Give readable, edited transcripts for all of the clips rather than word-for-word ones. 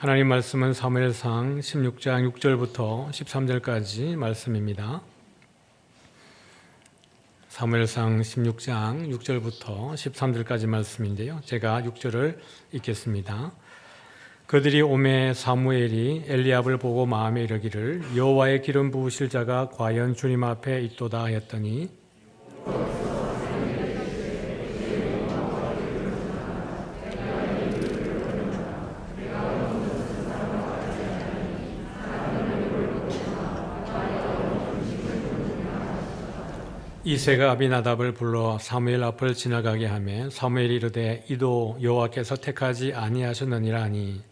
하나님 말씀은 사무엘상 16장 6절부터 13절까지 말씀입니다. 사무엘상 16장 6절부터 13절까지 말씀인데요. 제가 6절을 읽겠습니다. 그들이 오매 사무엘이 엘리압을 보고 마음에 이르기를 여호와의 기름 부으실 자가 과연 주님 앞에 있도다 하였더니 이새가 아비나답을 불러 사무엘 앞을 지나가게 하며 사무엘이 이르되 이도 여호와께서 택하지 아니하셨느니라 하니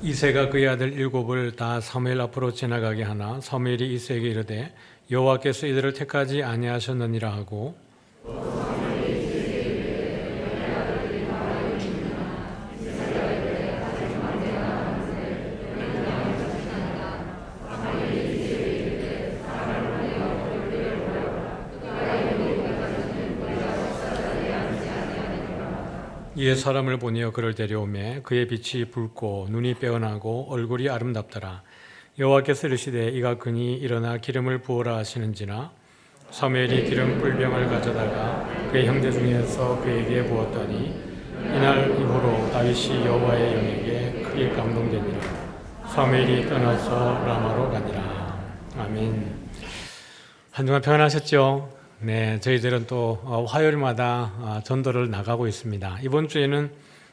이새가 그의 아들 일곱을 다 사무엘 앞으로 지나가게 하나 사무엘이 이새에게 이르되 여호와께서 이들을 택하지 아니하셨느니라 하고 이에 사람을 보내어 그를 데려오매 그의 빛이 붉고 눈이 빼어나고 얼굴이 아름답더라. 여호와께서 이르시되 이가 그니 일어나 기름을 부어라 하시는지나 사무엘이 기름 뿔병을 가져다가 그의 형제 중에서 그에게 부었더니 이날 이후로 다윗이 여호와의 영에게 크게 감동되니라. 사무엘이 떠나서 라마로 가니라. 아멘. 한 주간 평안하셨죠? 네, 저희들은 또 화요일마다 전도를 나가고 있습니다. 이번 주에는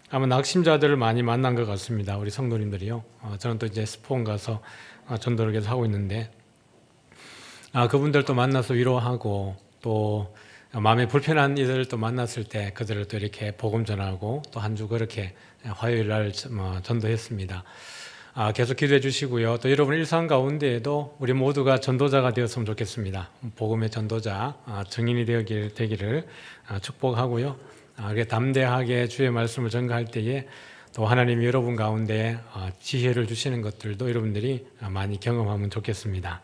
아마 낙심자들을 많이 만난 것 같습니다. 우리 성도님들이요. 저는 또 이제 스폰 가서 전도를 계속 하고 있는데, 그분들도 만나서 위로하고 또 마음에 불편한 이들을 또 만났을 때 그들을 또 이렇게 복음 전하고 또 한 주 그렇게 화요일 날 전도했습니다. 계속 기도해 주시고요. 또 여러분 일상 가운데에도 우리 모두가 전도자가 되었으면 좋겠습니다. 복음의 전도자, 증인이 되기를 축복하고요. 그렇게 담대하게 주의 말씀을 전가할 때에 또 하나님이 여러분 가운데 지혜를 주시는 것들도 여러분들이 많이 경험하면 좋겠습니다.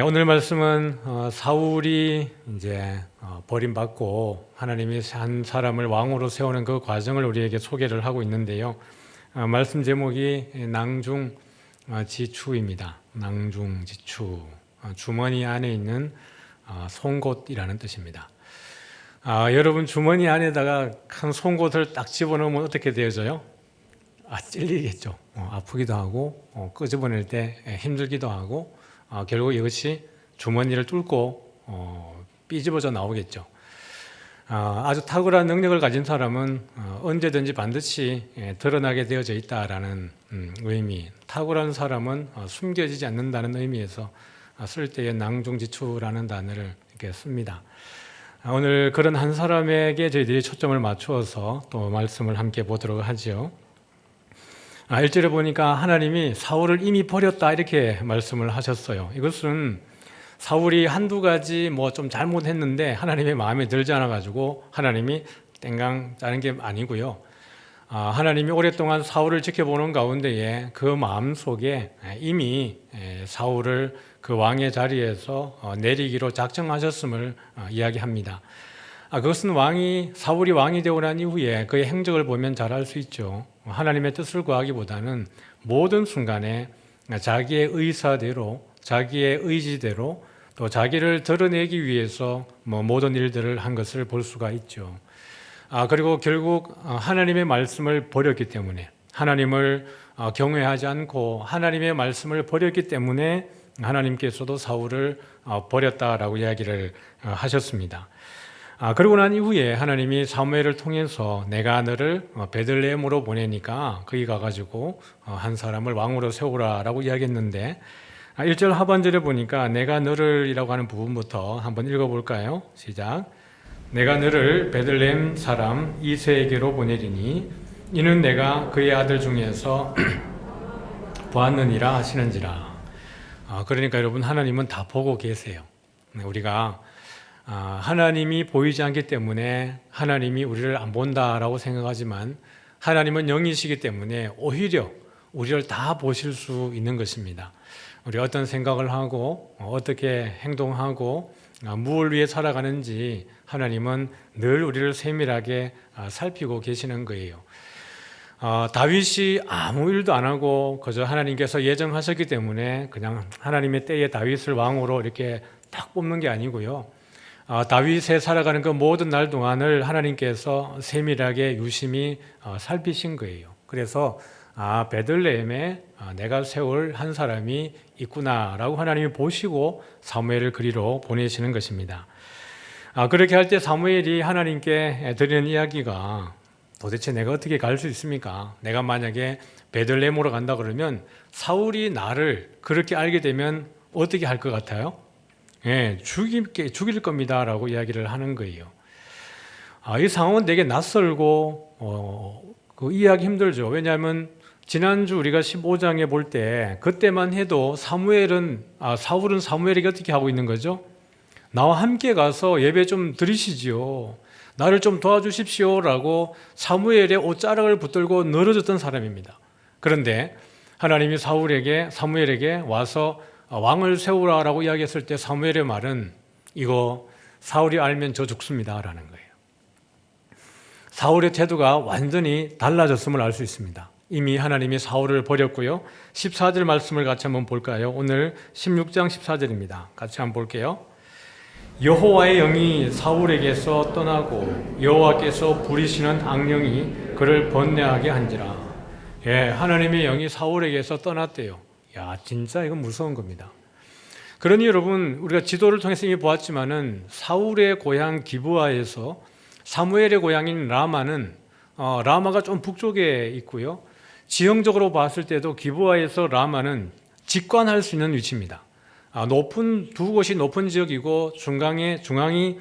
오늘 말씀은 사울이 이제 버림받고 하나님이 한 사람을 왕으로 세우는 그 과정을 우리에게 소개를 하고 있는데요. 말씀 제목이 낭중지추입니다. 낭중지추, 주머니 안에 있는 송곳이라는 뜻입니다. 여러분 주머니 안에다가 큰 송곳을 딱 집어넣으면 어떻게 되어져요? 찔리겠죠. 아프기도 하고 끄집어낼 때 힘들기도 하고 결국 이것이 주머니를 뚫고 삐집어져 나오겠죠. 아주 탁월한 능력을 가진 사람은 언제든지 반드시 드러나게 되어져 있다라는 의미, 탁월한 사람은 숨겨지지 않는다는 의미에서 쓸 때의 낭중지추라는 단어를 이렇게 씁니다. 오늘 그런 한 사람에게 저희들이 초점을 맞추어서 또 말씀을 함께 보도록 하죠. 1절에 보니까 하나님이 사울을 이미 버렸다 이렇게 말씀을 하셨어요. 이것은 사울이 한두 가지 좀 잘못했는데 하나님의 마음에 들지 않아가지고 하나님이 땡강 짜는 게 아니고요. 하나님이 오랫동안 사울을 지켜보는 가운데에 그 마음 속에 이미 사울을 그 왕의 자리에서 내리기로 작정하셨음을 이야기합니다. 그것은 사울이 왕이 되고 난 이후에 그의 행적을 보면 잘 알 수 있죠. 하나님의 뜻을 구하기보다는 모든 순간에 자기의 의사대로 자기의 의지대로 또 자기를 드러내기 위해서 모든 일들을 한 것을 볼 수가 있죠. 그리고 결국 하나님의 말씀을 버렸기 때문에 하나님을 경외하지 않고 하나님의 말씀을 버렸기 때문에 하나님께서도 사울을 버렸다라고 이야기를 하셨습니다. 그러고 난 이후에 하나님이 사무엘을 통해서 내가 너를 베들레헴으로 보내니까 거기 가가지고 한 사람을 왕으로 세우라라고 이야기했는데 1절 하반절에 보니까 내가 너를 이라고 하는 부분부터 한번 읽어볼까요? 시작. 내가 너를 베들레헴 사람 이새에게로 보내리니 이는 내가 그의 아들 중에서 보았느니라 하시는지라. 그러니까 여러분 하나님은 다 보고 계세요. 우리가 하나님이 보이지 않기 때문에 하나님이 우리를 안 본다라고 생각하지만 하나님은 영이시기 때문에 오히려 우리를 다 보실 수 있는 것입니다. 우리 어떤 생각을 하고 어떻게 행동하고 무엇을 위해 살아가는지 하나님은 늘 우리를 세밀하게 살피고 계시는 거예요. 다윗이 아무 일도 안 하고 그저 하나님께서 예정하셨기 때문에 그냥 하나님의 때에 다윗을 왕으로 이렇게 딱 뽑는 게 아니고요. 다윗의 살아가는 그 모든 날 동안을 하나님께서 세밀하게 유심히 살피신 거예요. 그래서 베들레헴에 내가 세울 한 사람이 있구나라고 하나님이 보시고 사무엘을 그리로 보내시는 것입니다. 그렇게 할 때 사무엘이 하나님께 드리는 이야기가 도대체 내가 어떻게 갈 수 있습니까? 내가 만약에 베들레헴으로 간다 그러면 사울이 나를 그렇게 알게 되면 어떻게 할 것 같아요? 죽일 겁니다라고 이야기를 하는 거예요. 이 상황은 되게 낯설고 이해하기 힘들죠. 왜냐하면 지난주 우리가 15장에 볼 때 그때만 해도 사울은 사무엘에게 어떻게 하고 있는 거죠? 나와 함께 가서 예배 좀 드리시지요. 나를 좀 도와주십시오라고 사무엘의 옷자락을 붙들고 늘어졌던 사람입니다. 그런데 하나님이 사무엘에게 와서 왕을 세우라라고 이야기했을 때 사무엘의 말은 이거 사울이 알면 저 죽습니다라는 거예요. 사울의 태도가 완전히 달라졌음을 알 수 있습니다. 이미 하나님이 사울을 버렸고요. 14절 말씀을 같이 한번 볼까요? 오늘 16장 14절입니다. 같이 한번 볼게요. 여호와의 영이 사울에게서 떠나고 여호와께서 부리시는 악령이 그를 번뇌하게 한지라. 하나님의 영이 사울에게서 떠났대요. 진짜 이건 무서운 겁니다. 그러니 여러분, 우리가 지도를 통해서 이미 보았지만은 사울의 고향 기브아에서 사무엘의 고향인 라마가 좀 북쪽에 있고요. 지형적으로 봤을 때도 기브아에서 라마는 직관할 수 있는 위치입니다. 두 곳이 높은 지역이고 중앙이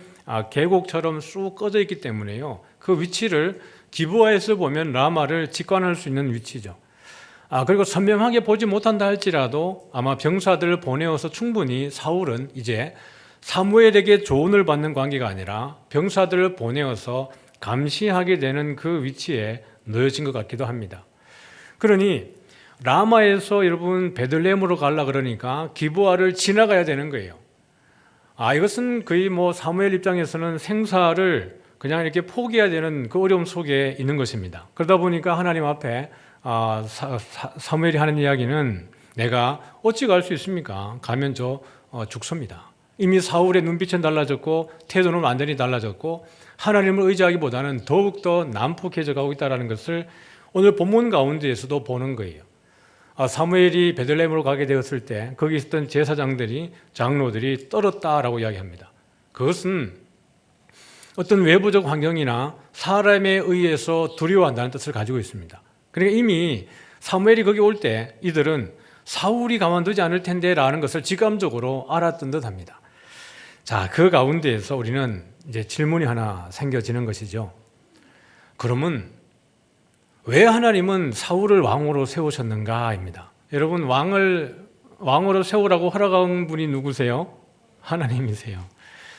계곡처럼 쑥 꺼져 있기 때문에요. 그 위치를 기브아에서 보면 라마를 직관할 수 있는 위치죠. 그리고 선명하게 보지 못한다 할지라도 아마 병사들을 보내어서 충분히 사울은 이제 사무엘에게 조언을 받는 관계가 아니라 병사들을 보내어서 감시하게 되는 그 위치에 놓여진 것 같기도 합니다. 그러니 라마에서 여러분 베들레헴으로 가려 그러니까 기브아를 지나가야 되는 거예요. 이것은 거의 사무엘 입장에서는 생사를 그냥 이렇게 포기해야 되는 그 어려움 속에 있는 것입니다. 그러다 보니까 하나님 앞에 사무엘이 하는 이야기는 내가 어찌 갈 수 있습니까? 가면 저 죽습니다. 이미 사울의 눈빛은 달라졌고 태도는 완전히 달라졌고 하나님을 의지하기보다는 더욱더 난폭해져 가고 있다는 것을 오늘 본문 가운데에서도 보는 거예요. 사무엘이 베들레헴으로 가게 되었을 때 거기 있었던 제사장들이 장로들이 떨었다라고 이야기합니다. 그것은 어떤 외부적 환경이나 사람에 의해서 두려워한다는 뜻을 가지고 있습니다. 그러니까 이미 사무엘이 거기 올 때 이들은 사울이 가만두지 않을 텐데라는 것을 직감적으로 알았던 듯합니다. 그 가운데에서 우리는 이제 질문이 하나 생겨지는 것이죠. 그러면 왜 하나님은 사울을 왕으로 세우셨는가입니다. 여러분, 왕으로 세우라고 허락한 분이 누구세요? 하나님이세요.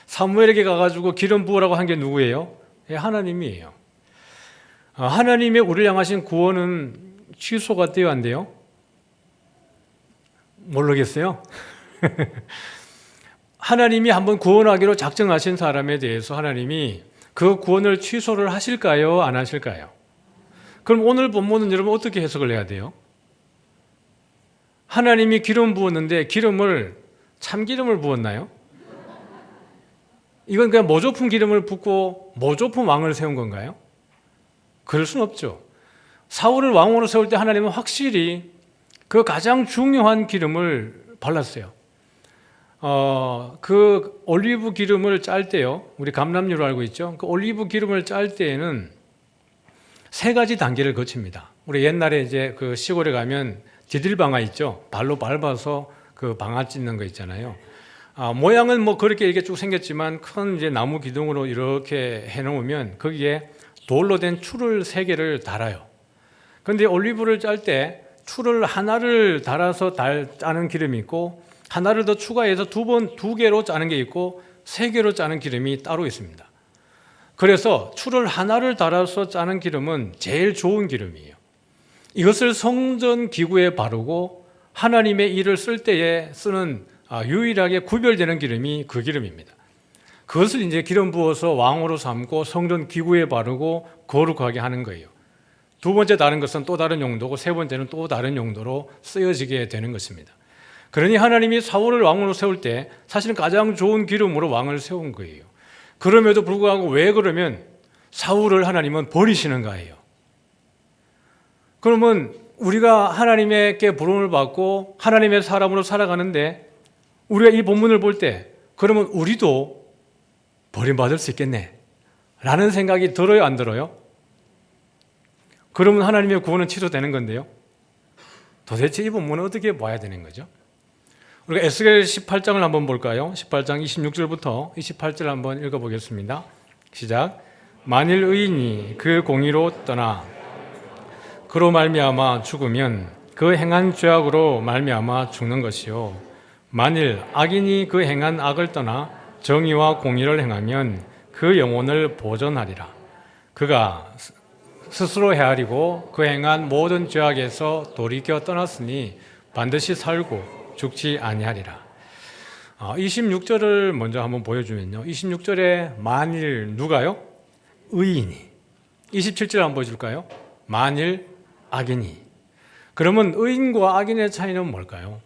사무엘에게 가가지고 기름 부으라고 한 게 누구예요? 하나님이에요. 하나님의 우리를 향하신 구원은 취소가 돼요, 안 돼요? 모르겠어요? 하나님이 한번 구원하기로 작정하신 사람에 대해서 하나님이 그 구원을 취소를 하실까요? 안 하실까요? 그럼 오늘 본문은 여러분 어떻게 해석을 해야 돼요? 하나님이 기름 부었는데 참기름을 부었나요? 이건 그냥 모조품 기름을 붓고 모조품 왕을 세운 건가요? 그럴 수는 없죠. 사울을 왕으로 세울 때 하나님은 확실히 그 가장 중요한 기름을 발랐어요. 그 올리브 기름을 짤 때요, 우리 감람유로 알고 있죠? 그 올리브 기름을 짤 때에는 3가지 단계를 거칩니다. 우리 옛날에 이제 그 시골에 가면 디딜방아 있죠? 발로 밟아서 그 방아 찢는 거 있잖아요. 모양은 그렇게 이렇게 쭉 생겼지만 큰 이제 나무 기둥으로 이렇게 해놓으면 거기에 돌로 된 줄을 3개를 달아요. 그런데 올리브를 짤 때 줄을 하나를 달아서 짜는 기름이 있고 하나를 더 추가해서 2개로 짜는 게 있고 3개로 짜는 기름이 따로 있습니다. 그래서 줄을 하나를 달아서 짜는 기름은 제일 좋은 기름이에요. 이것을 성전 기구에 바르고 하나님의 일을 쓸 때에 쓰는 유일하게 구별되는 기름이 그 기름입니다. 그것을 이제 기름 부어서 왕으로 삼고 성전 기구에 바르고 거룩하게 하는 거예요. 두 번째 다른 것은 또 다른 용도고 세 번째는 또 다른 용도로 쓰여지게 되는 것입니다. 그러니 하나님이 사울을 왕으로 세울 때 사실은 가장 좋은 기름으로 왕을 세운 거예요. 그럼에도 불구하고 왜 그러면 사울을 하나님은 버리시는 거예요. 그러면 우리가 하나님께 부름을 받고 하나님의 사람으로 살아가는데 우리가 이 본문을 볼 때 그러면 우리도 버림받을 수 있겠네 라는 생각이 들어요, 안 들어요? 그러면 하나님의 구원은 취소되는 건데요. 도대체 이 본문은 어떻게 봐야 되는 거죠? 우리가 에스겔 18장을 한번 볼까요? 18장 26절부터 28절 한번 읽어보겠습니다. 시작. 만일 의인이 그 공의로 떠나 그로 말미암아 죽으면 그 행한 죄악으로 말미암아 죽는 것이요 만일 악인이 그 행한 악을 떠나 정의와 공의를 행하면 그 영혼을 보존하리라. 그가 스스로 헤아리고 그 행한 모든 죄악에서 돌이켜 떠났으니 반드시 살고 죽지 아니하리라. 26절을 먼저 한번 보여주면요. 26절에 만일 누가요? 의인이. 27절 한번 보여줄까요? 만일 악인이. 그러면 의인과 악인의 차이는 뭘까요?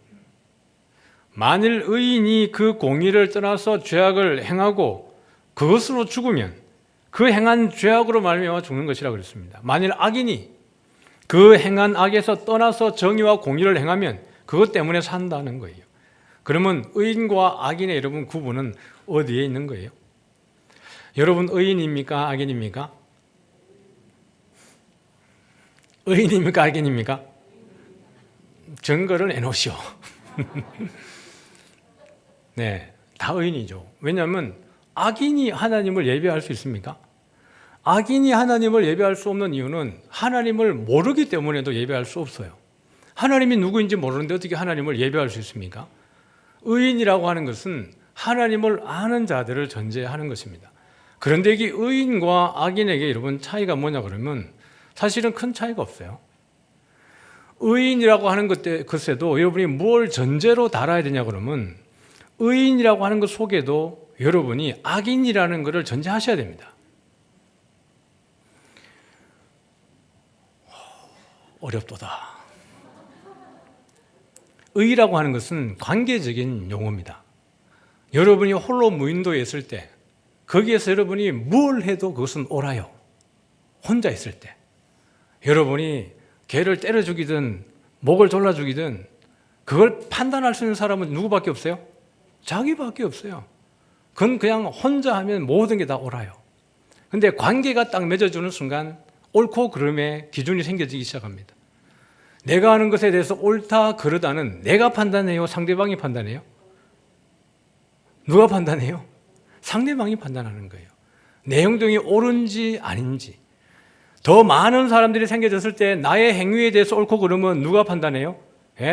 만일 의인이 그 공의를 떠나서 죄악을 행하고 그것으로 죽으면 그 행한 죄악으로 말미암아 죽는 것이라 그랬습니다. 만일 악인이 그 행한 악에서 떠나서 정의와 공의를 행하면 그것 때문에 산다는 거예요. 그러면 의인과 악인의 여러분 구분은 어디에 있는 거예요? 여러분 의인입니까? 악인입니까? 의인입니까? 악인입니까? 증거를 내놓으시오. 네, 다 의인이죠. 왜냐하면 악인이 하나님을 예배할 수 있습니까? 악인이 하나님을 예배할 수 없는 이유는 하나님을 모르기 때문에도 예배할 수 없어요. 하나님이 누구인지 모르는데 어떻게 하나님을 예배할 수 있습니까? 의인이라고 하는 것은 하나님을 아는 자들을 전제하는 것입니다. 그런데 이게 의인과 악인에게 여러분 차이가 뭐냐 그러면 사실은 큰 차이가 없어요. 의인이라고 하는 것에도 여러분이 뭘 전제로 달아야 되냐 그러면 의인이라고 하는 것 속에도 여러분이 악인이라는 것을 전제하셔야 됩니다. 어렵도다. 의라고 하는 것은 관계적인 용어입니다. 여러분이 홀로 무인도에 있을 때 거기에서 여러분이 뭘 해도 그것은 옳아요. 혼자 있을 때 여러분이 개를 때려 죽이든 목을 졸라 죽이든 그걸 판단할 수 있는 사람은 누구밖에 없어요? 자기밖에 없어요. 그건 그냥 혼자 하면 모든 게 다 옳아요. 근데 관계가 딱 맺어주는 순간 옳고 그름의 기준이 생겨지기 시작합니다. 내가 하는 것에 대해서 옳다 그르다는 내가 판단해요? 상대방이 판단해요? 누가 판단해요? 상대방이 판단하는 거예요. 내 행동이 옳은지 아닌지. 더 많은 사람들이 생겨졌을 때 나의 행위에 대해서 옳고 그름은 누가 판단해요?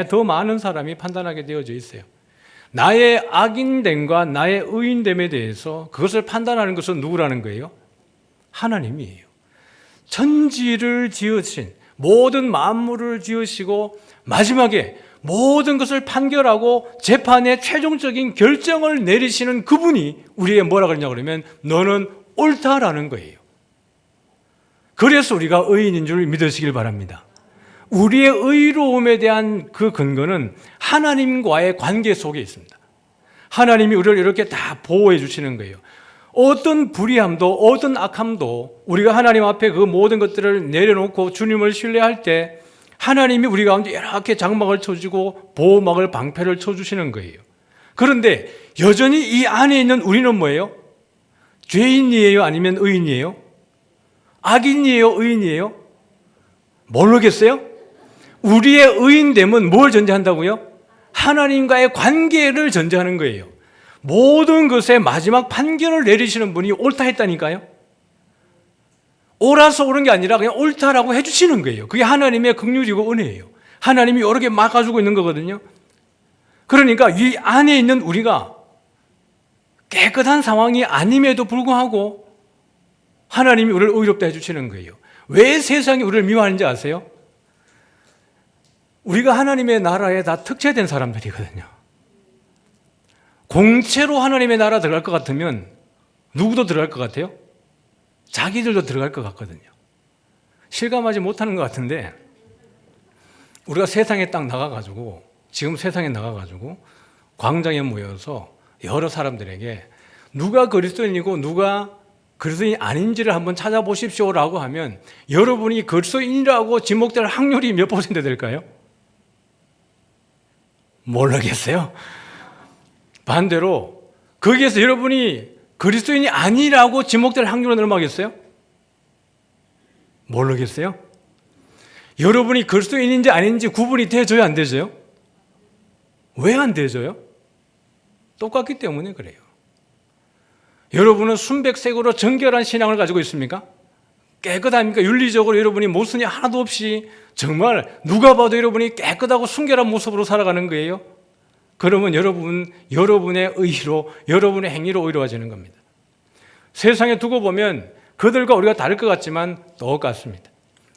더 많은 사람이 판단하게 되어져 있어요. 나의 악인됨과 나의 의인됨에 대해서 그것을 판단하는 것은 누구라는 거예요? 하나님이에요. 천지를 지으신 모든 만물을 지으시고 마지막에 모든 것을 판결하고 재판의 최종적인 결정을 내리시는 그분이 우리에게 뭐라 그러냐 그러면 너는 옳다라는 거예요. 그래서 우리가 의인인 줄 믿으시길 바랍니다. 우리의 의로움에 대한 그 근거는 하나님과의 관계 속에 있습니다. 하나님이 우리를 이렇게 다 보호해 주시는 거예요. 어떤 불의함도 어떤 악함도 우리가 하나님 앞에 그 모든 것들을 내려놓고 주님을 신뢰할 때 하나님이 우리 가운데 이렇게 장막을 쳐주고 보호막을 방패를 쳐주시는 거예요. 그런데 여전히 이 안에 있는 우리는 뭐예요? 죄인이에요? 아니면 의인이에요? 악인이에요? 의인이에요? 모르겠어요? 우리의 의인됨은 뭘 전제한다고요? 하나님과의 관계를 전제하는 거예요. 모든 것의 마지막 판결을 내리시는 분이 옳다 했다니까요. 옳아서 옳은 게 아니라 그냥 옳다라고 해주시는 거예요. 그게 하나님의 긍휼이고 은혜예요. 하나님이 여러 개 막아주고 있는 거거든요. 그러니까 이 안에 있는 우리가 깨끗한 상황이 아님에도 불구하고 하나님이 우리를 의롭다 해주시는 거예요. 왜 세상이 우리를 미워하는지 아세요? 우리가 하나님의 나라에 다 특채된 사람들이거든요. 공채로 하나님의 나라 들어갈 것 같으면 누구도 들어갈 것 같아요? 자기들도 들어갈 것 같거든요. 실감하지 못하는 것 같은데 우리가 세상에 딱 나가가지고 지금 세상에 나가가지고 광장에 모여서 여러 사람들에게 누가 그리스도인이고 누가 그리스도인이 아닌지를 한번 찾아보십시오라고 하면 여러분이 그리스도인이라고 지목될 확률이 몇 퍼센트 될까요? 모르겠어요. 반대로 거기에서 여러분이 그리스도인이 아니라고 지목될 확률은 얼마겠어요? 모르겠어요. 여러분이 그리스도인인지 아닌지 구분이 되져요, 안 되져요? 왜 안 되져요? 똑같기 때문에 그래요. 여러분은 순백색으로 정결한 신앙을 가지고 있습니까? 깨끗합니까? 윤리적으로 여러분이 모순이 하나도 없이 정말 누가 봐도 여러분이 깨끗하고 순결한 모습으로 살아가는 거예요? 그러면 여러분의 의로, 여러분의 행위로 의로워지는 겁니다. 세상에 두고 보면 그들과 우리가 다를 것 같지만 똑같습니다.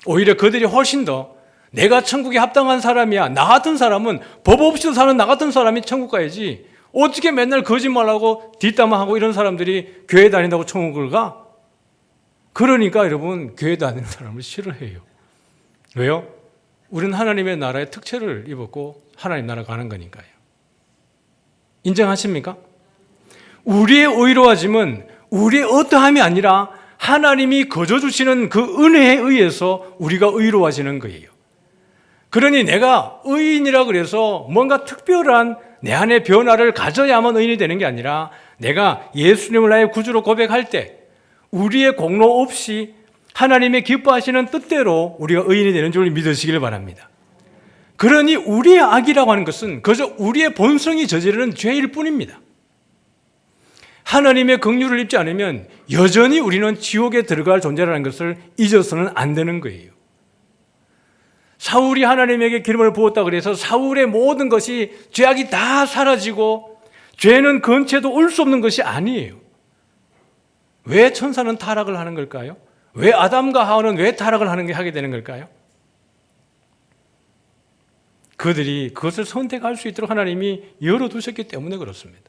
오히려 그들이 훨씬 더 내가 천국에 합당한 사람이야. 나 같은 사람은 법 없이도 사는 나 같은 사람이 천국 가야지. 어떻게 맨날 거짓말하고 뒷담화하고 이런 사람들이 교회 다닌다고 천국을 가? 그러니까 여러분 교회 다니는 사람을 싫어해요. 왜요? 우리는 하나님의 나라의 특채를 입었고 하나님 나라 가는 거니까요. 인정하십니까? 우리의 의로워짐은 우리의 어떠함이 아니라 하나님이 거저 주시는 그 은혜에 의해서 우리가 의로워지는 거예요. 그러니 내가 의인이라 그래서 뭔가 특별한 내 안의 변화를 가져야만 의인이 되는 게 아니라 내가 예수님을 나의 구주로 고백할 때 우리의 공로 없이 하나님의 기뻐하시는 뜻대로 우리가 의인이 되는 줄 믿으시길 바랍니다. 그러니 우리의 악이라고 하는 것은 그저 우리의 본성이 저지르는 죄일 뿐입니다. 하나님의 긍휼을 입지 않으면 여전히 우리는 지옥에 들어갈 존재라는 것을 잊어서는 안 되는 거예요. 사울이 하나님에게 기름을 부었다 그래서 사울의 모든 것이 죄악이 다 사라지고 죄는 근처에도 올 수 없는 것이 아니에요. 왜 천사는 타락을 하는 걸까요? 왜 아담과 하와는 왜 타락을 하게 되는 걸까요? 그들이 그것을 선택할 수 있도록 하나님이 열어두셨기 때문에 그렇습니다.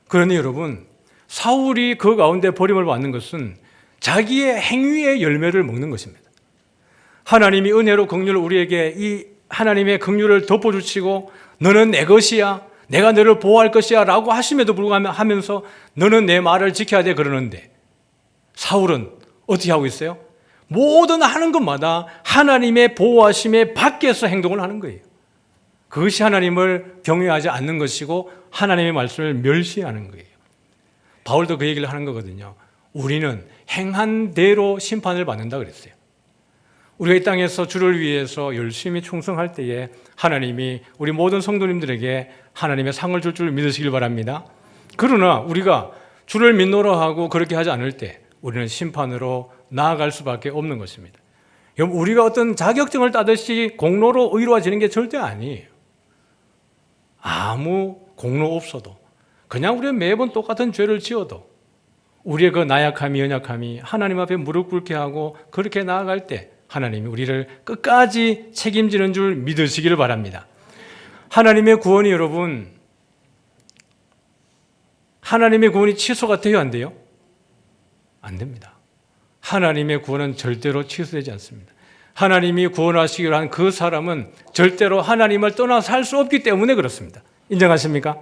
그러니 여러분, 사울이 그 가운데 버림을 받는 것은 자기의 행위의 열매를 먹는 것입니다. 하나님이 은혜로 긍휼을 우리에게 이 하나님의 긍휼을 덮어주시고 너는 내 것이야, 내가 너를 보호할 것이야 라고 하심에도 불구하고 하면서 너는 내 말을 지켜야 돼 그러는데 사울은 어떻게 하고 있어요? 모든 하는 것마다 하나님의 보호하심에 밖에서 행동을 하는 거예요. 그것이 하나님을 경외하지 않는 것이고 하나님의 말씀을 멸시하는 거예요. 바울도 그 얘기를 하는 거거든요. 우리는 행한 대로 심판을 받는다 그랬어요. 우리가 이 땅에서 주를 위해서 열심히 충성할 때에 하나님이 우리 모든 성도님들에게 하나님의 상을 줄 줄 믿으시길 바랍니다. 그러나 우리가 주를 믿노라 하고 그렇게 하지 않을 때 우리는 심판으로 나아갈 수밖에 없는 것입니다. 우리가 어떤 자격증을 따듯이 공로로 의로워지는 게 절대 아니에요. 아무 공로 없어도 그냥 우리가 매번 똑같은 죄를 지어도 우리의 그 나약함이 연약함이 하나님 앞에 무릎 꿇게 하고 그렇게 나아갈 때 하나님이 우리를 끝까지 책임지는 줄 믿으시기를 바랍니다. 하나님의 구원이 여러분, 하나님의 구원이 취소가 돼요, 안 돼요? 안 됩니다. 하나님의 구원은 절대로 취소되지 않습니다. 하나님이 구원하시기로 한 그 사람은 절대로 하나님을 떠나 살 수 없기 때문에 그렇습니다. 인정하십니까?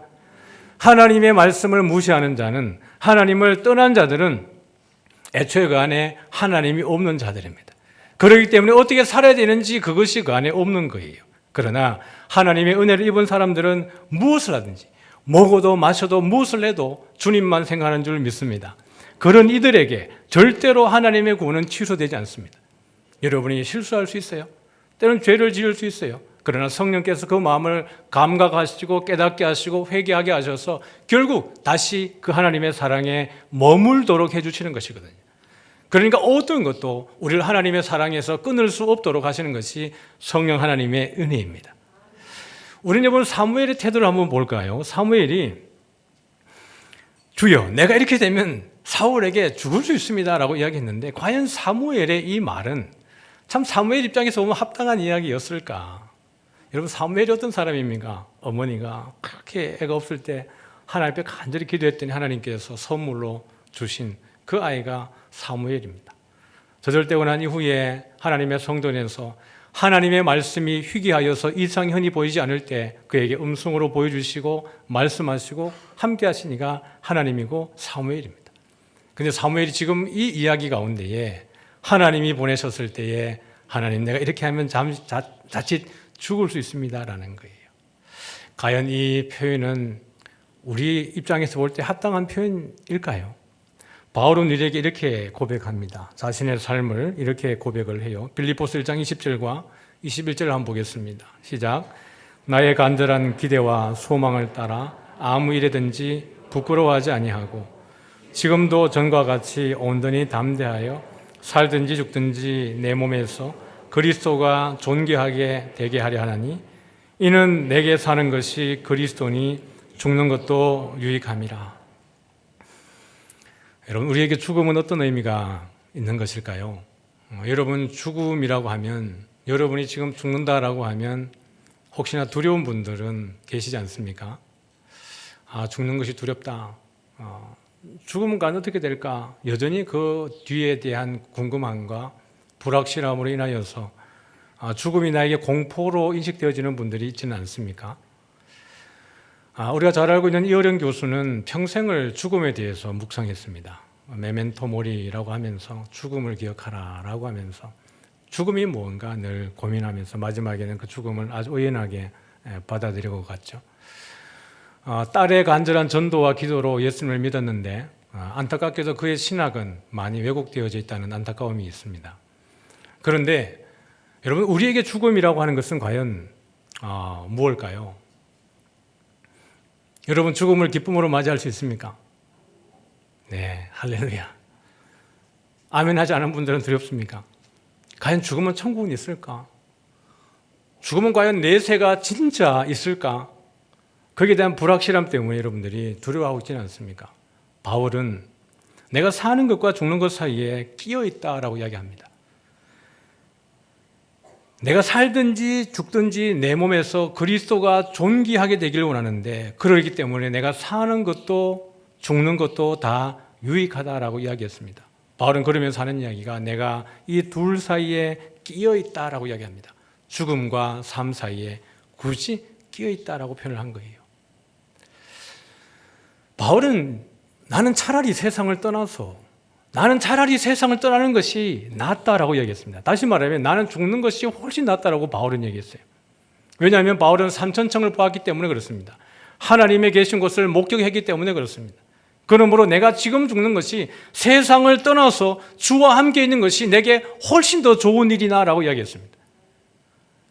하나님의 말씀을 무시하는 자는, 하나님을 떠난 자들은 애초에 그 안에 하나님이 없는 자들입니다. 그렇기 때문에 어떻게 살아야 되는지 그것이 그 안에 없는 거예요. 그러나 하나님의 은혜를 입은 사람들은 무엇을 하든지 먹어도 마셔도 무엇을 해도 주님만 생각하는 줄 믿습니다. 그런 이들에게 절대로 하나님의 구원은 취소되지 않습니다. 여러분이 실수할 수 있어요. 때로는 죄를 지을 수 있어요. 그러나 성령께서 그 마음을 감각하시고 깨닫게 하시고 회개하게 하셔서 결국 다시 그 하나님의 사랑에 머물도록 해주시는 것이거든요. 그러니까 어떤 것도 우리를 하나님의 사랑에서 끊을 수 없도록 하시는 것이 성령 하나님의 은혜입니다. 우리는 이번 사무엘의 태도를 한번 볼까요? 사무엘이 주여 내가 이렇게 되면 사울에게 죽을 수 있습니다 라고 이야기했는데 과연 사무엘의 이 말은 참 사무엘 입장에서 보면 합당한 이야기였을까? 여러분 사무엘이 어떤 사람입니까? 어머니가 그렇게 애가 없을 때 하나님 앞에 간절히 기도했더니 하나님께서 선물로 주신 그 아이가 사무엘입니다. 저절되고 난 이후에 하나님의 성전에서 하나님의 말씀이 희귀하여서 이상 흔히 보이지 않을 때 그에게 음성으로 보여주시고 말씀하시고 함께 하시니가 하나님이고 사무엘입니다. 근데 사무엘이 지금 이 이야기 가운데에 하나님이 보내셨을 때에 하나님 내가 이렇게 하면 자칫 죽을 수 있습니다라는 거예요. 과연 이 표현은 우리 입장에서 볼 때 합당한 표현일까요? 바울은 우리에게 이렇게 고백합니다. 자신의 삶을 이렇게 고백을 해요. 빌립보서 1장 20절과 21절을 한번 보겠습니다. 시작. 나의 간절한 기대와 소망을 따라 아무 일에든지 부끄러워하지 아니하고 지금도 전과 같이 온전히 담대하여 살든지 죽든지 내 몸에서 그리스도가 존귀하게 되게 하려 하나니 이는 내게 사는 것이 그리스도니 죽는 것도 유익함이라. 여러분, 우리에게 죽음은 어떤 의미가 있는 것일까요? 여러분, 죽음이라고 하면, 여러분이 지금 죽는다라고 하면 혹시나 두려운 분들은 계시지 않습니까? 죽는 것이 두렵다. 죽음은 과연 어떻게 될까? 여전히 그 뒤에 대한 궁금함과 불확실함으로 인하여서 죽음이 나에게 공포로 인식되어지는 분들이 있지는 않습니까? 우리가 잘 알고 있는 이어령 교수는 평생을 죽음에 대해서 묵상했습니다. 메멘토 모리라고 하면서 죽음을 기억하라라고 하면서 죽음이 무언가 늘 고민하면서 마지막에는 그 죽음을 아주 의연하게 받아들이고 갔죠. 딸의 간절한 전도와 기도로 예수님을 믿었는데 안타깝게도 그의 신학은 많이 왜곡되어져 있다는 안타까움이 있습니다. 그런데 여러분, 우리에게 죽음이라고 하는 것은 과연 무엇일까요? 여러분, 죽음을 기쁨으로 맞이할 수 있습니까? 네, 할렐루야. 아멘 하지 않은 분들은 두렵습니까? 과연 죽음은 천국은 있을까? 죽음은 과연 내세가 진짜 있을까? 거기에 대한 불확실함 때문에 여러분들이 두려워하고 있지는 않습니까? 바울은 내가 사는 것과 죽는 것 사이에 끼어 있다라고 이야기합니다. 내가 살든지 죽든지 내 몸에서 그리스도가 존귀하게 되기를 원하는데 그러기 때문에 내가 사는 것도 죽는 것도 다 유익하다라고 이야기했습니다. 바울은 그러면서 하는 이야기가 내가 이 둘 사이에 끼어 있다라고 이야기합니다. 죽음과 삶 사이에 굳이 끼어 있다라고 표현을 한 거예요. 바울은 나는 차라리 세상을 떠나는 것이 낫다라고 이야기했습니다. 다시 말하면 나는 죽는 것이 훨씬 낫다라고 바울은 얘기했어요. 왜냐하면 바울은 삼천청을 보았기 때문에 그렇습니다. 하나님의 계신 곳을 목격했기 때문에 그렇습니다. 그러므로 내가 지금 죽는 것이 세상을 떠나서 주와 함께 있는 것이 내게 훨씬 더 좋은 일이나라고 이야기했습니다.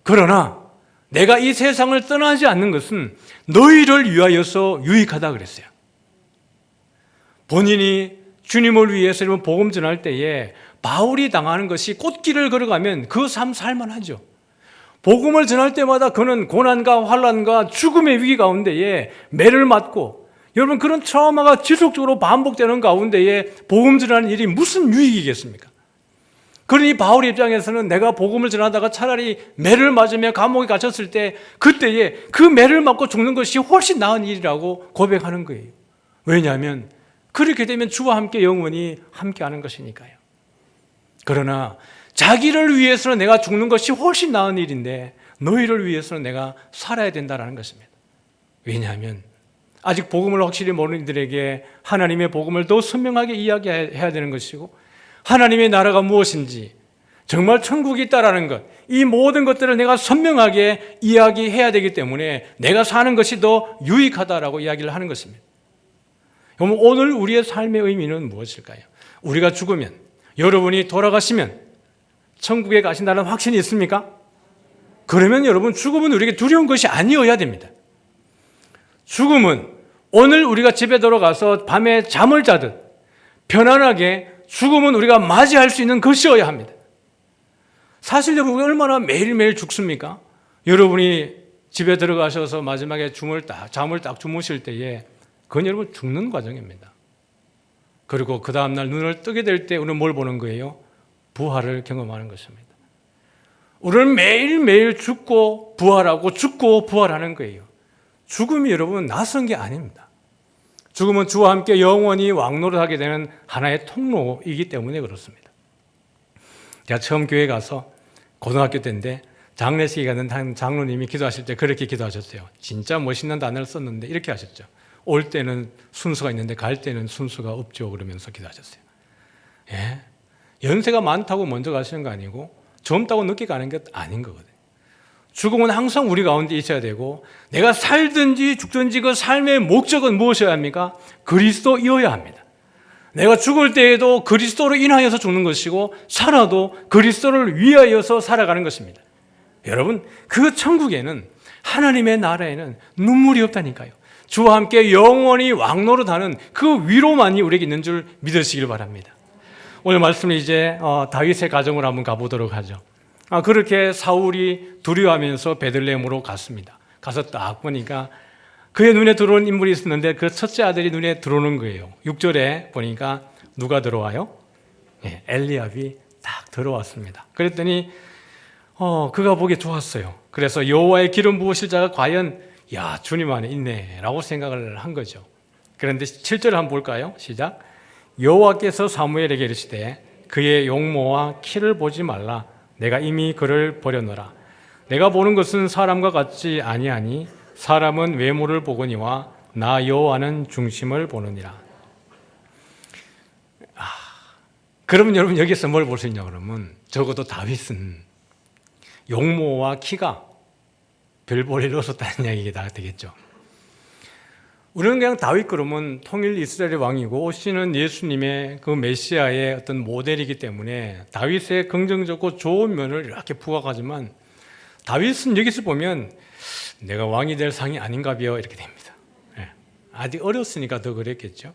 그러나 내가 이 세상을 떠나지 않는 것은 너희를 위하여서 유익하다 그랬어요. 본인이 주님을 위해서 복음 전할 때에 바울이 당하는 것이 꽃길을 걸어가면 그 삶 살만하죠. 복음을 전할 때마다 그는 고난과 환난과 죽음의 위기 가운데에 매를 맞고 여러분 그런 트라우마가 지속적으로 반복되는 가운데에 복음 전하는 일이 무슨 유익이겠습니까? 그러니 바울 입장에서는 내가 복음을 전하다가 차라리 매를 맞으며 감옥에 갇혔을 때 그때에 그 매를 맞고 죽는 것이 훨씬 나은 일이라고 고백하는 거예요. 왜냐하면 그렇게 되면 주와 함께 영원히 함께하는 것이니까요. 그러나 자기를 위해서는 내가 죽는 것이 훨씬 나은 일인데 너희를 위해서는 내가 살아야 된다는 것입니다. 왜냐하면 아직 복음을 확실히 모르는 이들에게 하나님의 복음을 더 선명하게 이야기해야 되는 것이고 하나님의 나라가 무엇인지 정말 천국이 있다라는 것, 이 모든 것들을 내가 선명하게 이야기해야 되기 때문에 내가 사는 것이 더 유익하다라고 이야기를 하는 것입니다. 그럼 오늘 우리의 삶의 의미는 무엇일까요? 우리가 죽으면, 여러분이 돌아가시면 천국에 가신다는 확신이 있습니까? 그러면 여러분 죽음은 우리에게 두려운 것이 아니어야 됩니다. 죽음은 오늘 우리가 집에 들어가서 밤에 잠을 자듯 편안하게 죽음은 우리가 맞이할 수 있는 것이어야 합니다. 사실 여러분 얼마나 매일매일 죽습니까? 여러분이 집에 들어가셔서 마지막에 잠을 딱 주무실 때에 그건 여러분 죽는 과정입니다. 그리고 그 다음날 눈을 뜨게 될 때 우리는 뭘 보는 거예요? 부활을 경험하는 것입니다. 우리는 매일매일 죽고 부활하고 죽고 부활하는 거예요. 죽음이 여러분 낯선 게 아닙니다. 죽음은 주와 함께 영원히 왕노릇하게 되는 하나의 통로이기 때문에 그렇습니다. 제가 처음 교회 가서 고등학교 때인데 장례식에 가는 한 장로님이 기도하실 때 그렇게 기도하셨어요. 진짜 멋있는 단어를 썼는데 이렇게 하셨죠. 올 때는 순서가 있는데 갈 때는 순서가 없죠. 그러면서 기도하셨어요. 예? 연세가 많다고 먼저 가시는 거 아니고 젊다고 늦게 가는 게 아닌 거거든요. 죽음은 항상 우리 가운데 있어야 되고 내가 살든지 죽든지 그 삶의 목적은 무엇이어야 합니까? 그리스도이어야 합니다. 내가 죽을 때에도 그리스도로 인하여서 죽는 것이고 살아도 그리스도를 위하여서 살아가는 것입니다. 여러분, 그 천국에는 하나님의 나라에는 눈물이 없다니까요. 주와 함께 영원히 왕노릇하는 그 위로만이 우리에게 있는 줄 믿으시길 바랍니다. 오늘 말씀은 이제 다윗의 가정으로 한번 가보도록 하죠. 그렇게 사울이 두려워하면서 베들레헴으로 갔습니다. 가서 딱 보니까 그의 눈에 들어오는 인물이 있었는데 그 첫째 아들이 눈에 들어오는 거예요. 6절에 보니까 누가 들어와요? 엘리압이 딱 들어왔습니다. 그랬더니 그가 보기 좋았어요. 그래서 여호와의 기름 부으실 자가 과연 주님 안에 있네 라고 생각을 한 거죠. 그런데 7절을 한번 볼까요? 시작. 여호와께서 사무엘에게 이르시되 그의 용모와 키를 보지 말라. 내가 이미 그를 버렸노라. 내가 보는 것은 사람과 같지 아니하니 사람은 외모를 보거니와 나 여호와는 중심을 보느니라. 그러면 여러분 여기서 뭘 볼 수 있냐 그러면 적어도 다윗은 용모와 키가 별 볼 일 없었다는 이야기가 되겠죠. 우리는 그냥 다윗 그러면 통일 이스라엘의 왕이고 오시는 예수님의 그 메시아의 어떤 모델이기 때문에 다윗의 긍정적고 좋은 면을 이렇게 부각하지만 다윗은 여기서 보면 내가 왕이 될 상이 아닌가벼 이렇게 됩니다. 아직 어렸으니까 더 그랬겠죠.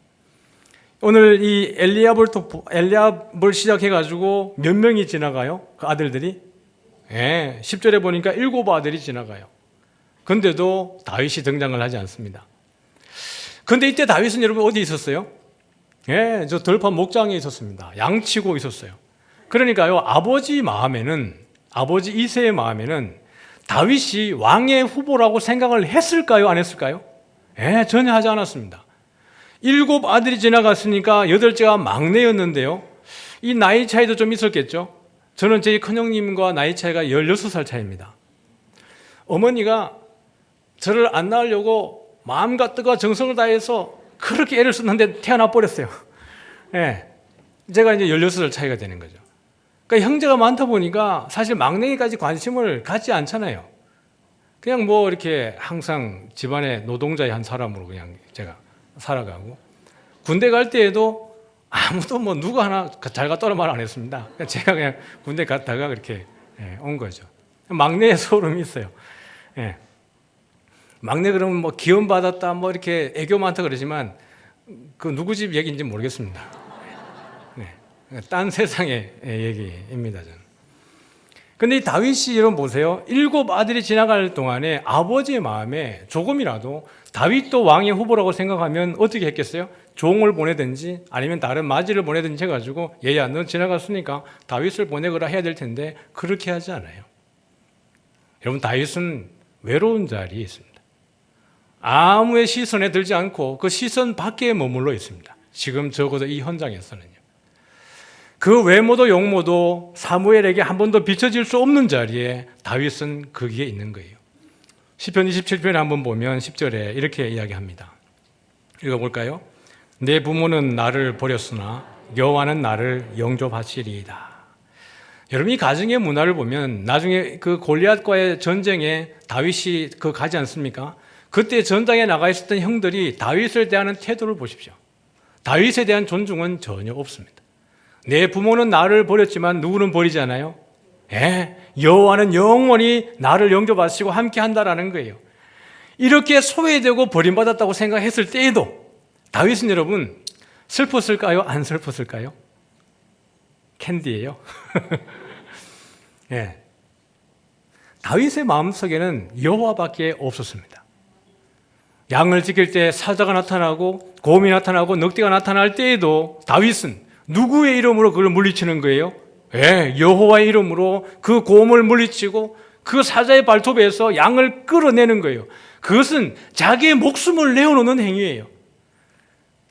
오늘 이 엘리압을 시작해가지고 몇 명이 지나가요? 그 아들들이? 10절에 보니까 7 아들이 지나가요. 그런데도 다윗이 등장을 하지 않습니다. 그런데 이때 다윗은 여러분 어디 있었어요? 저 들판 목장에 있었습니다. 양치고 있었어요. 그러니까요, 아버지 이새의 마음에는 다윗이 왕의 후보라고 생각을 했을까요? 안 했을까요? 전혀 하지 않았습니다. 7 아들이 지나갔으니까 8째가 막내였는데요. 이 나이 차이도 좀 있었겠죠. 저는 제 큰형님과 나이 차이가 16살 차이입니다. 어머니가 저를 안 낳으려고 마음과 뜻과 정성을 다해서 그렇게 애를 썼는데 태어나 버렸어요. 제가 이제 16살 차이가 되는 거죠. 그러니까 형제가 많다 보니까 사실 막내기까지 관심을 갖지 않잖아요. 그냥 뭐 이렇게 항상 집안의 노동자의 한 사람으로 그냥 제가 살아가고 군대 갈 때에도 아무도 누가 하나 잘 갔다는 말 안 했습니다. 제가 그냥 군대 갔다가 그렇게 온 거죠. 막내의 소름이 있어요. 막내 그러면 기원 받았다 이렇게 애교 많다 그러지만 그 누구 집 얘기인지 모르겠습니다. 딴 세상의 얘기입니다 저는. 근데 이 다윗이 여러분 보세요. 7 아들이 지나갈 동안에 아버지의 마음에 조금이라도 다윗도 왕의 후보라고 생각하면 어떻게 했겠어요? 종을 보내든지 아니면 다른 맞이를 보내든지 해가지고 얘야 넌 지나갔으니까 다윗을 보내거라 해야 될 텐데 그렇게 하지 않아요. 여러분 다윗은 외로운 자리에 있습니다. 아무의 시선에 들지 않고 그 시선 밖에 머물러 있습니다. 지금 적어도 이 현장에서는요. 그 외모도 용모도 사무엘에게 한 번도 비춰질 수 없는 자리에 다윗은 거기에 있는 거예요. 시편 27편에 한번 보면 10절에 이렇게 이야기합니다. 읽어볼까요? 내 부모는 나를 버렸으나 여호와는 나를 영접하시리이다. 여러분 이 가정의 문화를 보면 나중에 그 골리앗과의 전쟁에 다윗이 가지 않습니까? 그때 전장에 나가 있었던 형들이 다윗을 대하는 태도를 보십시오. 다윗에 대한 존중은 전혀 없습니다. 내 부모는 나를 버렸지만 누구는 버리지 않아요? 여호와는 영원히 나를 영접하시고 함께 한다라는 거예요. 이렇게 소외되고 버림받았다고 생각했을 때에도 다윗은 여러분 슬펐을까요? 안 슬펐을까요? 캔디예요. 다윗의 마음속에는 여호와밖에 없었습니다. 양을 지킬 때 사자가 나타나고 곰이 나타나고 늑대가 나타날 때에도 다윗은 누구의 이름으로 그걸 물리치는 거예요? 여호와의 이름으로 그 곰을 물리치고 그 사자의 발톱에서 양을 끌어내는 거예요. 그것은 자기의 목숨을 내어놓는 행위예요.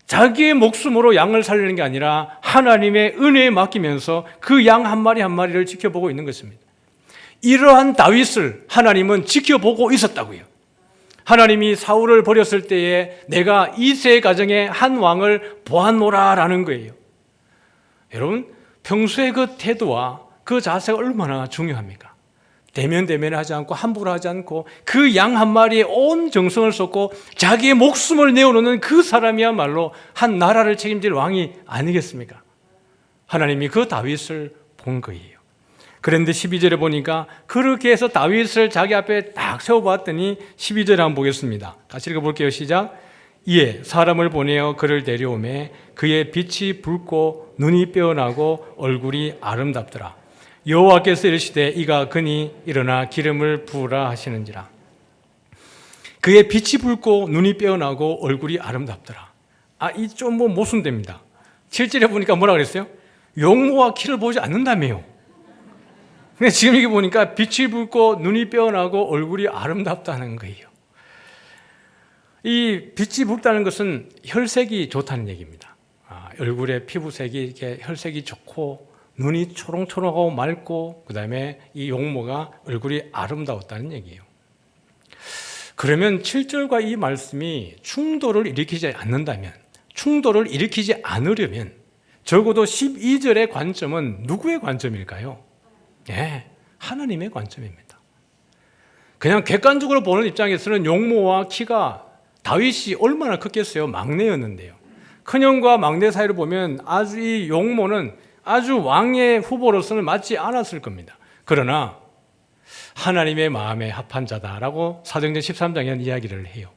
자기의 목숨으로 양을 살리는 게 아니라 하나님의 은혜에 맡기면서 그 양 한 마리 한 마리를 지켜보고 있는 것입니다. 이러한 다윗을 하나님은 지켜보고 있었다고요. 하나님이 사울을 버렸을 때에 내가 이새의 가정에 한 왕을 보았노라라는 거예요. 여러분, 평소에 그 태도와 그 자세가 얼마나 중요합니까? 대면대면하지 않고 함부로 하지 않고 그 양 한 마리에 온 정성을 쏟고 자기의 목숨을 내어놓는 그 사람이야말로 한 나라를 책임질 왕이 아니겠습니까? 하나님이 그 다윗을 본 거예요. 그런데 12절에 보니까 그렇게 해서 다윗을 자기 앞에 딱 세워봤더니 12절에 한번 보겠습니다. 같이 읽어볼게요. 시작. 이에 사람을 보내어 그를 데려오매 그의 빛이 붉고 눈이 빼어나고 얼굴이 아름답더라. 여호와께서 이르시되 이가 그니 일어나 기름을 부으라 하시는지라. 그의 빛이 붉고 눈이 빼어나고 얼굴이 아름답더라. 이 좀 모순됩니다. 7절에 보니까 뭐라 그랬어요? 용모와 키를 보지 않는다며요. 근데 지금 이게 보니까 빛이 붉고 눈이 빼어나고 얼굴이 아름답다는 거예요. 이 빛이 붉다는 것은 혈색이 좋다는 얘기입니다. 얼굴의 피부색이 이렇게 혈색이 좋고 눈이 초롱초롱하고 맑고 그다음에 이 용모가 얼굴이 아름다웠다는 얘기예요. 그러면 7절과 이 말씀이 충돌을 일으키지 않는다면, 충돌을 일으키지 않으려면 적어도 12절의 관점은 누구의 관점일까요? 하나님의 관점입니다. 그냥 객관적으로 보는 입장에서는 용모와 키가 다윗이 얼마나 컸겠어요? 막내였는데요. 큰형과 막내 사이를 보면 아주 이 용모는 아주 왕의 후보로서는 맞지 않았을 겁니다. 그러나 하나님의 마음에 합한 자다라고 사도행전 13장에는 이야기를 해요.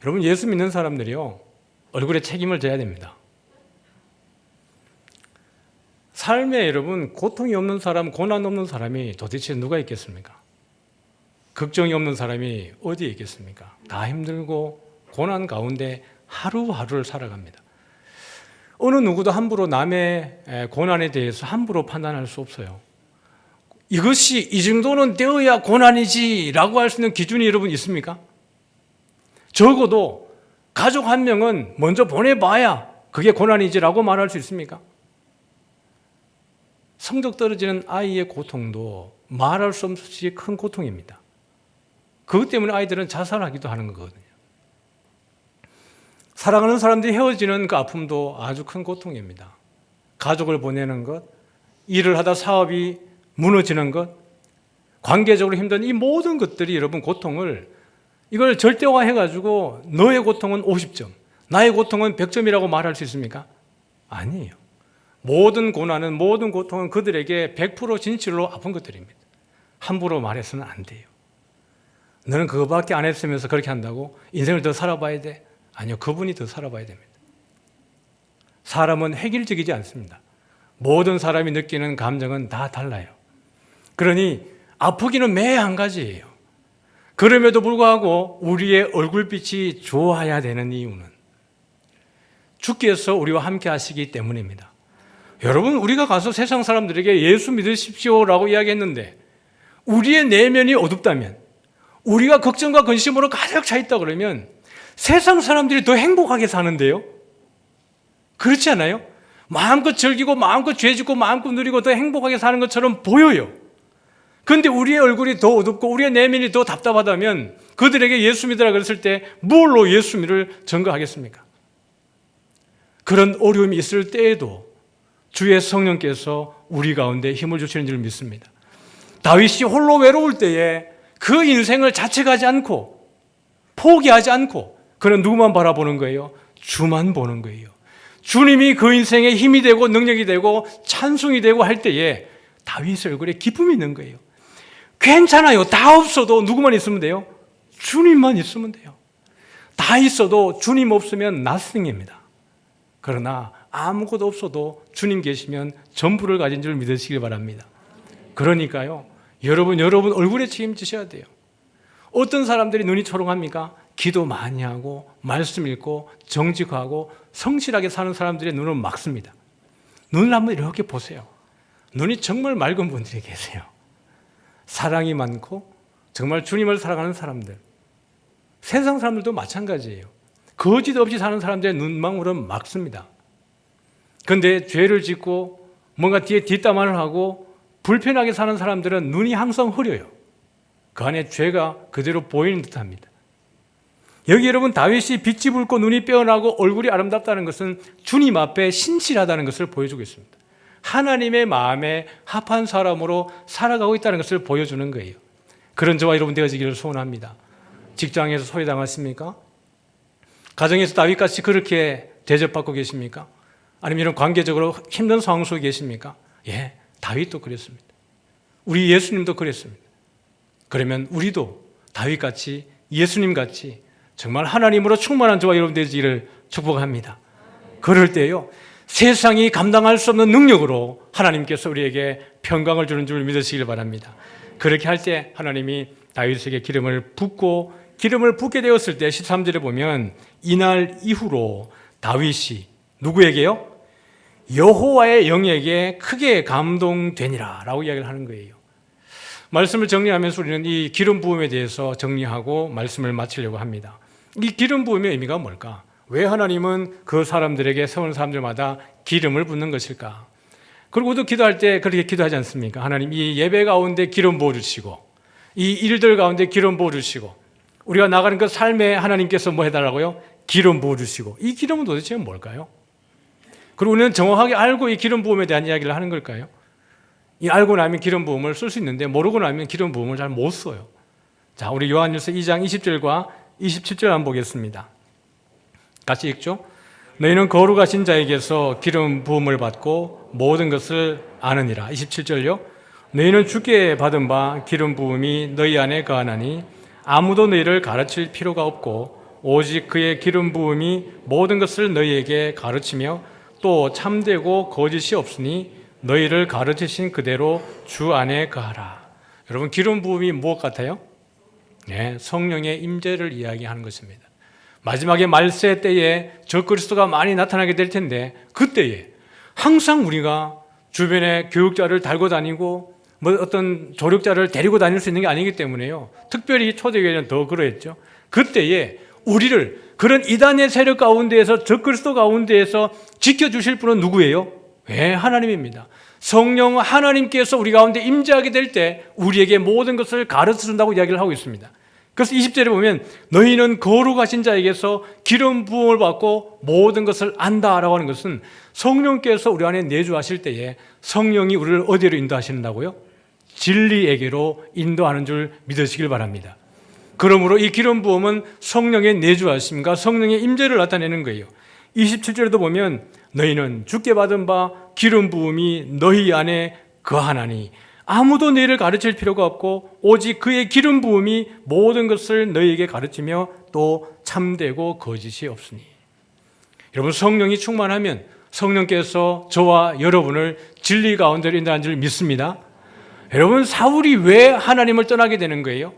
여러분, 예수 믿는 사람들이요, 얼굴에 책임을 져야 됩니다. 삶에 여러분 고통이 없는 사람, 고난 없는 사람이 도대체 누가 있겠습니까? 걱정이 없는 사람이 어디에 있겠습니까? 다 힘들고 고난 가운데 하루하루를 살아갑니다. 어느 누구도 함부로 남의 고난에 대해서 함부로 판단할 수 없어요. 이것이 이 정도는 되어야 고난이지라고 할 수 있는 기준이 여러분 있습니까? 적어도 가족 한 명은 먼저 보내봐야 그게 고난이지라고 말할 수 있습니까? 성적 떨어지는 아이의 고통도 말할 수 없이 큰 고통입니다. 그것 때문에 아이들은 자살하기도 하는 거거든요. 사랑하는 사람들이 헤어지는 그 아픔도 아주 큰 고통입니다. 가족을 보내는 것, 일을 하다 사업이 무너지는 것, 관계적으로 힘든 이 모든 것들이 여러분 고통을 이걸 절대화해가지고 너의 고통은 50점, 나의 고통은 100점이라고 말할 수 있습니까? 아니에요. 모든 고난은, 모든 고통은 그들에게 100% 진실로 아픈 것들입니다. 함부로 말해서는 안 돼요. 너는 그거밖에 안 했으면서 그렇게 한다고 인생을 더 살아봐야 돼? 아니요, 그분이 더 살아봐야 됩니다. 사람은 획일적이지 않습니다. 모든 사람이 느끼는 감정은 다 달라요. 그러니 아프기는 매 한 가지예요. 그럼에도 불구하고 우리의 얼굴빛이 좋아야 되는 이유는 주께서 우리와 함께 하시기 때문입니다. 여러분, 우리가 가서 세상 사람들에게 예수 믿으십시오라고 이야기했는데 우리의 내면이 어둡다면, 우리가 걱정과 근심으로 가득 차 있다 그러면 세상 사람들이 더 행복하게 사는데요? 그렇지 않아요? 마음껏 즐기고 마음껏 죄 짓고 마음껏 누리고 더 행복하게 사는 것처럼 보여요. 그런데 우리의 얼굴이 더 어둡고 우리의 내면이 더 답답하다면 그들에게 예수 믿으라 그랬을 때 뭘로 예수 믿을 증거하겠습니까? 그런 어려움이 있을 때에도 주의 성령께서 우리 가운데 힘을 주시는 줄 믿습니다. 다윗이 홀로 외로울 때에 그 인생을 자책하지 않고 포기하지 않고 그는 누구만 바라보는 거예요? 주만 보는 거예요. 주님이 그 인생에 힘이 되고 능력이 되고 찬송이 되고 할 때에 다윗의 얼굴에 기쁨이 있는 거예요. 괜찮아요. 다 없어도 누구만 있으면 돼요? 주님만 있으면 돼요. 다 있어도 주님 없으면 nothing입니다. 그러나 아무것도 없어도 주님 계시면 전부를 가진 줄 믿으시길 바랍니다. 그러니까요, 여러분 얼굴에 책임지셔야 돼요. 어떤 사람들이 눈이 초롱합니까? 기도 많이 하고 말씀 읽고 정직하고 성실하게 사는 사람들의 눈을 막습니다. 눈을 한번 이렇게 보세요. 눈이 정말 맑은 분들이 계세요. 사랑이 많고 정말 주님을 사랑하는 사람들. 세상 사람들도 마찬가지예요. 거짓 없이 사는 사람들의 눈망울은 막습니다. 그런데 죄를 짓고 뭔가 뒤에 뒷담화를 하고 불편하게 사는 사람들은 눈이 항상 흐려요. 그 안에 죄가 그대로 보이는 듯합니다. 여기 여러분, 다윗이 빛이 붉고 눈이 빼어나고 얼굴이 아름답다는 것은 주님 앞에 신실하다는 것을 보여주고 있습니다. 하나님의 마음에 합한 사람으로 살아가고 있다는 것을 보여주는 거예요. 그런 저와 여러분 되어지기를 소원합니다. 직장에서 소외당하십니까? 가정에서 다윗같이 그렇게 대접받고 계십니까? 아니면 이런 관계적으로 힘든 상황 속에 계십니까? 예, 다윗도 그랬습니다. 우리 예수님도 그랬습니다. 그러면 우리도 다윗같이, 예수님같이 정말 하나님으로 충만한 저와 여러분 되시기를 축복합니다. 그럴 때요, 세상이 감당할 수 없는 능력으로 하나님께서 우리에게 평강을 주는 줄 믿으시길 바랍니다. 그렇게 할 때 하나님이 다윗에게 기름을 붓게 되었을 때 13절에 보면 이날 이후로 다윗이 누구에게요? 여호와의 영에게 크게 감동되니라 라고 이야기를 하는 거예요. 말씀을 정리하면서 우리는 이 기름 부음에 대해서 정리하고 말씀을 마치려고 합니다. 이 기름 부음의 의미가 뭘까? 왜 하나님은 그 사람들에게 세우는 사람들마다 기름을 붓는 것일까? 그리고 또 기도할 때 그렇게 기도하지 않습니까? 하나님, 이 예배 가운데 기름 부어주시고 이 일들 가운데 기름 부어주시고 우리가 나가는 그 삶에 하나님께서 뭐 해달라고요? 기름 부어주시고. 이 기름은 도대체 뭘까요? 그리고 우리는 정확하게 알고 이 기름 부음에 대한 이야기를 하는 걸까요? 이 알고 나면 기름 부음을 쓸 수 있는데 모르고 나면 기름 부음을 잘 못 써요. 자, 우리 요한일서 2장 20절과 27절 한번 보겠습니다. 같이 읽죠. 너희는 거룩하신 자에게서 기름 부음을 받고 모든 것을 아느니라. 27절요. 너희는 주께 받은 바 기름 부음이 너희 안에 거하나니 아무도 너희를 가르칠 필요가 없고 오직 그의 기름 부음이 모든 것을 너희에게 가르치며 또 참되고 거짓이 없으니 너희를 가르치신 그대로 주 안에 거하라. 여러분, 기름 부음이 무엇 같아요? 네, 성령의 임재를 이야기하는 것입니다. 마지막에 말세 때에 적그리스도가 많이 나타나게 될 텐데 그때에 항상 우리가 주변에 교육자를 달고 다니고 뭐 어떤 조력자를 데리고 다닐 수 있는 게 아니기 때문에요. 특별히 초대교회는 더 그러했죠. 그때에 우리를 그런 이단의 세력 가운데에서 적그리스도 가운데에서 지켜주실 분은 누구예요? 네, 하나님입니다. 성령 하나님께서 우리 가운데 임재하게 될 때 우리에게 모든 것을 가르쳐준다고 이야기를 하고 있습니다. 그래서 20절에 보면 너희는 거룩하신 자에게서 기름 부음을 받고 모든 것을 안다라고 하는 것은 성령께서 우리 안에 내주하실 때에 성령이 우리를 어디로 인도하신다고요? 진리에게로 인도하는 줄 믿으시길 바랍니다. 그러므로 이 기름 부음은 성령의 내주하심과 성령의 임재를 나타내는 거예요. 27절에도 보면 너희는 주께 받은 바 기름 부음이 너희 안에 거하나니 아무도 너희를 가르칠 필요가 없고 오직 그의 기름 부음이 모든 것을 너희에게 가르치며 또 참되고 거짓이 없으니. 여러분, 성령이 충만하면 성령께서 저와 여러분을 진리 가운데로 인도하는 줄 믿습니다. 여러분, 사울이 왜 하나님을 떠나게 되는 거예요?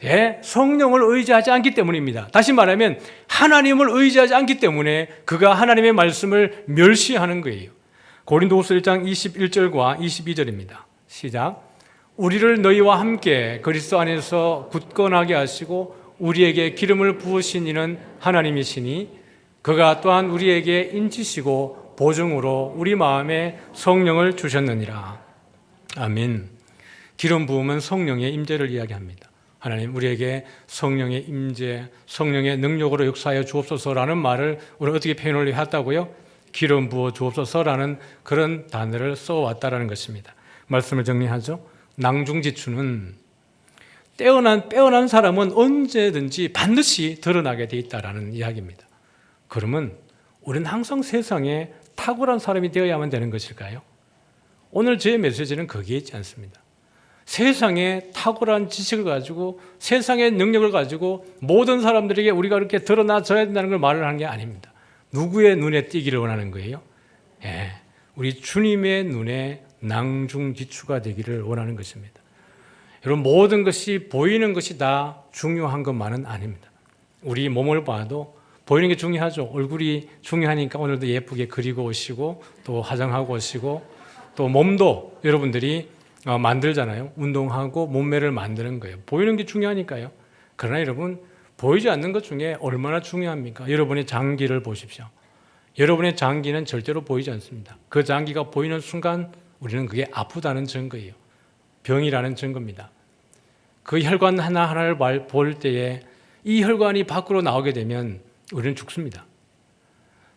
예, 성령을 의지하지 않기 때문입니다. 다시 말하면 하나님을 의지하지 않기 때문에 그가 하나님의 말씀을 멸시하는 거예요. 고린도후서 1장 21절과 22절입니다. 시작. 우리를 너희와 함께 그리스도 안에서 굳건하게 하시고 우리에게 기름을 부으신 이는 하나님이시니 그가 또한 우리에게 인치시고 보증으로 우리 마음에 성령을 주셨느니라. 아멘. 기름 부음은 성령의 임재를 이야기합니다. 하나님, 우리에게 성령의 임재, 성령의 능력으로 역사하여 주옵소서라는 말을 우리가 어떻게 표현을 했다고요? 기름 부어 주옵소서라는 그런 단어를 써왔다라는 것입니다. 말씀을 정리하죠. 낭중지추는 빼어난 사람은 언제든지 반드시 드러나게 돼 있다라는 이야기입니다. 그러면 우리는 항상 세상에 탁월한 사람이 되어야만 되는 것일까요? 오늘 제 메시지는 거기에 있지 않습니다. 세상에 탁월한 지식을 가지고 세상의 능력을 가지고 모든 사람들에게 우리가 그렇게 드러나져야 된다는 걸 말을 하는 게 아닙니다. 누구의 눈에 띄기를 원하는 거예요? 예, 우리 주님의 눈에 낭중지추가 되기를 원하는 것입니다. 여러분, 모든 것이 보이는 것이 다 중요한 것만은 아닙니다. 우리 몸을 봐도 보이는 게 중요하죠. 얼굴이 중요하니까 오늘도 예쁘게 그리고 오시고 또 화장하고 오시고 또 몸도 여러분들이 만들잖아요. 운동하고 몸매를 만드는 거예요. 보이는 게 중요하니까요. 그러나 여러분, 보이지 않는 것 중에 얼마나 중요합니까? 여러분의 장기를 보십시오. 여러분의 장기는 절대로 보이지 않습니다. 그 장기가 보이는 순간 우리는 그게 아프다는 증거예요. 병이라는 증거입니다. 그 혈관 하나하나를 볼 때에 이 혈관이 밖으로 나오게 되면 우리는 죽습니다.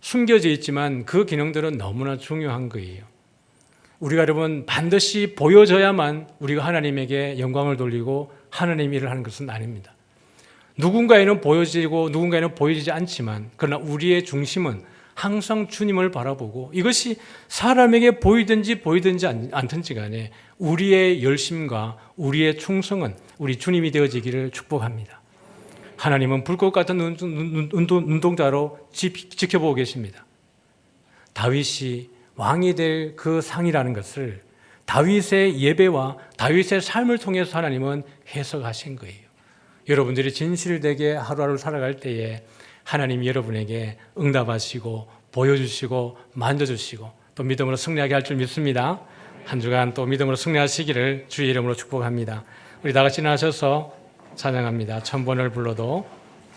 숨겨져 있지만 그 기능들은 너무나 중요한 거예요. 우리가 여러분 반드시 보여져야만 우리가 하나님에게 영광을 돌리고 하나님 일을 하는 것은 아닙니다. 누군가에는 보여지고 누군가에는 보여지지 않지만 그러나 우리의 중심은 항상 주님을 바라보고 이것이 사람에게 보이든지 않든지 간에 우리의 열심과 우리의 충성은 우리 주님이 되어지기를 축복합니다. 하나님은 불꽃 같은 눈동자로 지켜보고 계십니다. 다윗이 왕이 될 그 상이라는 것을 다윗의 예배와 다윗의 삶을 통해서 하나님은 해석하신 거예요. 여러분들이 진실되게 하루하루 살아갈 때에 하나님이 여러분에게 응답하시고 보여주시고 만져주시고 또 믿음으로 승리하게 할 줄 믿습니다. 한 주간 또 믿음으로 승리하시기를 주의 이름으로 축복합니다. 우리 다 같이 나셔서 찬양합니다. 1000번을 불러도